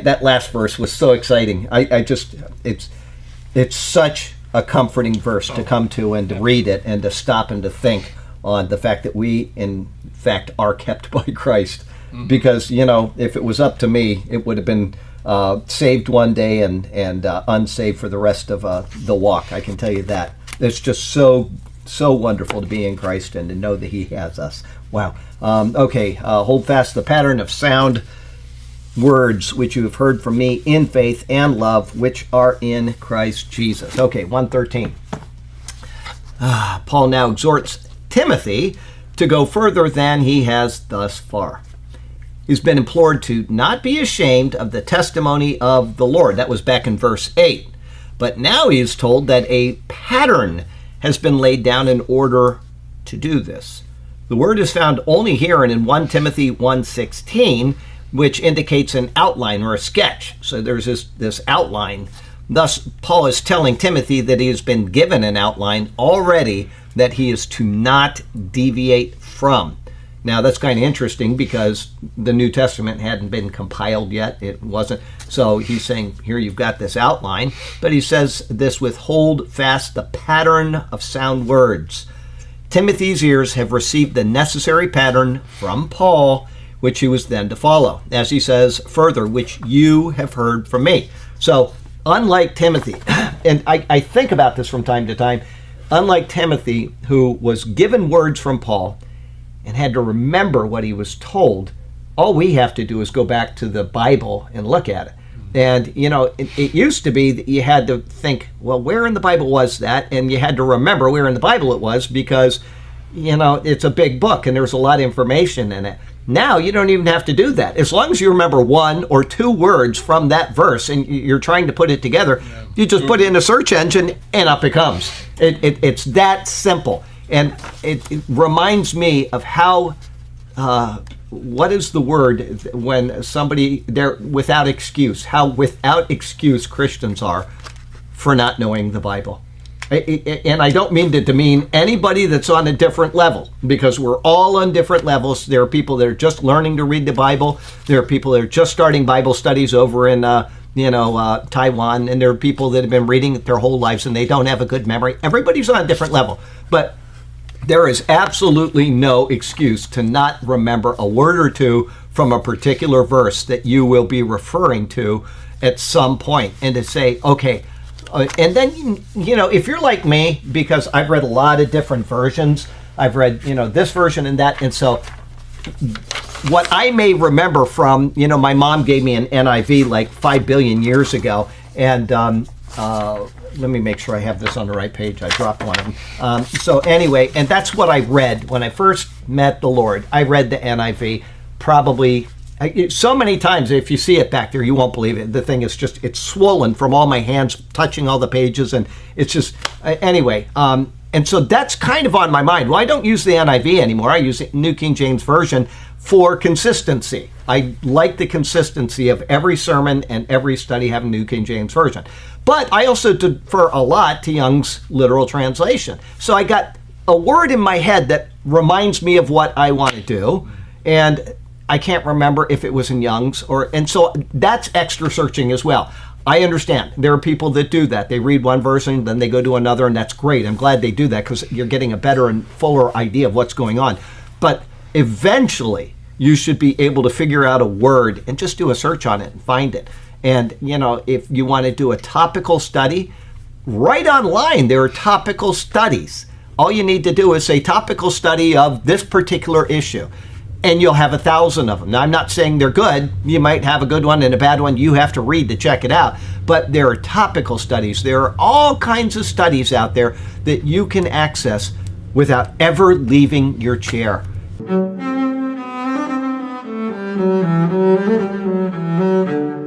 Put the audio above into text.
That last verse was so exciting. It's such a comforting verse to come to and to read it and to stop and to think on the fact that we, in fact, are kept by Christ. Because, if it was up to me, it would have been saved one day and unsaved for the rest of the walk. I can tell you that. It's just so wonderful to be in Christ and to know that He has us. Wow. Okay, hold fast the pattern of sound words which you have heard from me in faith and love, which are in Christ Jesus. Okay, 1:13. Paul now exhorts Timothy to go further than he has thus far. He's been implored to not be ashamed of the testimony of the Lord. That was back in verse 8. But now he is told that a pattern has been laid down in order to do this. The word is found only here and in 1 Timothy 1:16, which indicates an outline or a sketch. So there's this outline. Thus, Paul is telling Timothy that he has been given an outline already that he is to not deviate from. Now, that's kind of interesting because the New Testament hadn't been compiled yet. It wasn't. So he's saying, here you've got this outline. But he says this with hold fast the pattern of sound words. Timothy's ears have received the necessary pattern from Paul, which he was then to follow. As he says further, which you have heard from me. So, unlike Timothy, and I think about this from time to time, unlike Timothy, who was given words from Paul and had to remember what he was told, all we have to do is go back to the Bible and look at it. And, it used to be that you had to think, well, where in the Bible was that? And you had to remember where in the Bible it was because, it's a big book and there's a lot of information in it. Now you don't even have to do that. As long as you remember one or two words from that verse and you're trying to put it together, you just put it in a search engine and up it comes. It's that simple. And it reminds me of how, what is the word when somebody, they're without excuse, how without excuse Christians are for not knowing the Bible. And I don't mean to demean anybody that's on a different level, because we're all on different levels. There are people that are just learning to read the Bible. There are people that are just starting Bible studies over in, Taiwan. And there are people that have been reading it their whole lives and they don't have a good memory. Everybody's on a different level. But there is absolutely no excuse to not remember a word or two from a particular verse that you will be referring to at some point, and to say, okay, and then, if you're like me, because I've read a lot of different versions, I've read, this version and that. And so what I may remember from, my mom gave me an NIV like 5 billion years ago. And let me make sure I have this on the right page. I dropped one of them. So anyway, and that's what I read when I first met the Lord. I read the NIV probably so many times. If you see it back there, you won't believe it. The thing is just, it's swollen from all my hands touching all the pages. And it's just, anyway. And so that's kind of on my mind. Well, I don't use the NIV anymore. I use the New King James Version for consistency. I like the consistency of every sermon and every study having New King James Version. But I also defer a lot to Young's literal translation. So I got a word in my head that reminds me of what I want to do. And I can't remember if it was in Young's and so that's extra searching as well. I understand. There are people that do that. They read one version, then they go to another, and that's great. I'm glad they do that because you're getting a better and fuller idea of what's going on. But eventually, you should be able to figure out a word and just do a search on it and find it. And, if you want to do a topical study, right online, there are topical studies. All you need to do is say topical study of this particular issue, and you'll have 1,000 of them. Now, I'm not saying they're good. You might have a good one and a bad one. You have to read to check it out. But there are topical studies. There are all kinds of studies out there that you can access without ever leaving your chair.